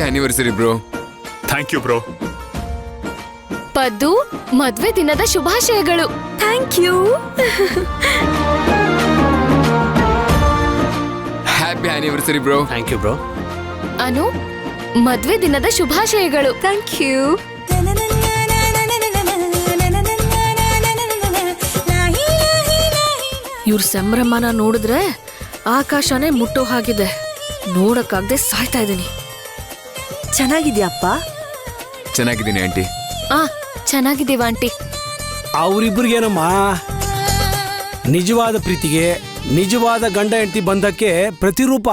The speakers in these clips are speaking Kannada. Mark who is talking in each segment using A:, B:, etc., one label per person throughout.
A: Anniversary bro.
B: Thank you bro.
C: Paddu, ಮದ್ವೆ ದಿನದ ಶುಭಾಶಯಗಳು.
D: Thank you.
A: Happy anniversary bro.
E: Thank you bro.
C: Anu, ಮದ್ವೆ ದಿನದ ಶುಭಾಶಯಗಳು.
D: Thank you.
F: ಇವ್ರ ಸಂಭ್ರಮನ ನೋಡಿದ್ರೆ ಆಕಾಶನೇ ಮುಟ್ಟೋ ಹಾಗಿದೆ. ನೋಡಕ್ಕಾಗದೆ ಸಾಯ್ತಾ ಇದೀನಿ.
D: ಚೆನ್ನಾಗಿದ್ಯಪ್ಪ?
A: ಚೆನ್ನಾಗಿದ್ದೀನಿ ಆಂಟಿ.
C: ಚೆನ್ನಾಗಿದ್ದೀವ ಆಂಟಿ.
G: ಅವರಿಬ್ಬರಿಗೇನಮ್ಮ, ನಿಜವಾದ ಪ್ರೀತಿಗೆ ನಿಜವಾದ ಗಂಡ ಹೆಂಡತಿ ಬಂಧಕ್ಕೆ ಪ್ರತಿರೂಪ.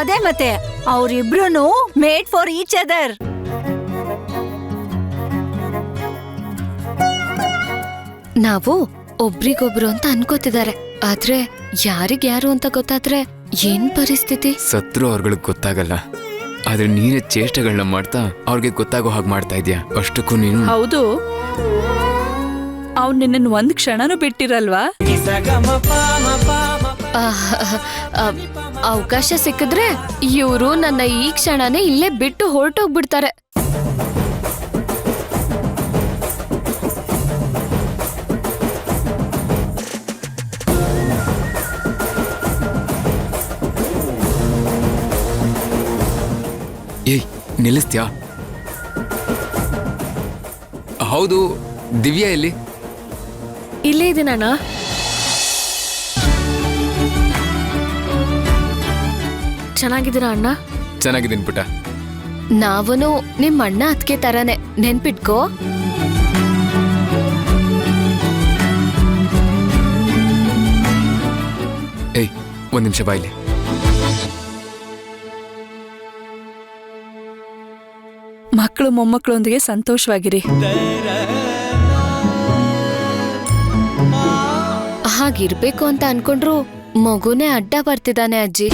D: ಅದೇ ಮತ್ತೆ ಅವರಿಬ್ರು ಮೇಡ್ ಫಾರ್ ಈಚ್ ಅದರ್.
C: ನಾವು ಒಬ್ರಿಗೊಬ್ರು ಅಂತ ಅನ್ಕೋತಿದ್ದಾರೆ, ಆದ್ರೆ ಯಾರಿಗ್ಯಾರು ಅಂತ ಗೊತ್ತಾದ್ರೆ ಏನ್ ಪರಿಸ್ಥಿತಿ?
A: ಸತ್ರು ಅವ್ರಗಳಿಗೆ ಗೊತ್ತಾಗಲ್ಲ, ಆದ್ರೆ ನೀನೇ ಚೇಷ್ಟೆಗಳನ್ನ ಮಾಡ್ತಾ ಅವ್ರಿಗೆ ಗೊತ್ತಾಗೋ ಹಾಗೆ ಮಾಡ್ತಾ ಇದ್ಯಾ. ಅಷ್ಟಕ್ಕೂ ನೀನು.
H: ಹೌದು, ಅವ್ನು ನಿನ್ನ ಒಂದ್ ಕ್ಷಣನೂ ಬಿಟ್ಟಿರಲ್ವಾ?
C: ಅವಕಾಶ ಸಿಕ್ಕಿದ್ರೆ ಇವರು ನನ್ನ ಈ ಕ್ಷಣನೇ ಇಲ್ಲೇ ಬಿಟ್ಟು ಹೊರಟೋಗ್ಬಿಡ್ತಾರೆ.
A: ಏಯ್, ನಿಲ್ಲಿಸ್ತ್ಯಾ? ಹೌದು, ದಿವ್ಯಾ ಎಲ್ಲಿ?
F: ಇಲ್ಲೇ ಇದೀನಣ್ಣ. ಚೆನ್ನಾಗಿದ್ದೀರಾ ಅಣ್ಣ?
A: ಚೆನ್ನಾಗಿದ್ದೀನಿ ಪುಟ.
C: ನಾವನು ನಿಮ್ ಅಣ್ಣ ಅದ್ಕೆ ತರಾನೆ, ನೆನ್ಪಿಟ್ಕೋ.
A: ಏಯ್, ಒಂದ್ ನಿಮಿಷ ಬಾಯ್ಲಿ.
H: ಮಕ್ಕಳು ಮೊಮ್ಮಕ್ಕಳೊಂದಿಗೆ ಸಂತೋಷವಾಗಿರಿ.
C: ಹಾಗಿರ್ಬೇಕು ಅಂತ ಅನ್ಕೊಂಡ್ರು ಮಗುನೇ ಅಡ್ಡ ಬರ್ತಿದ್ದಾನೆ ಅಜ್ಜಿ.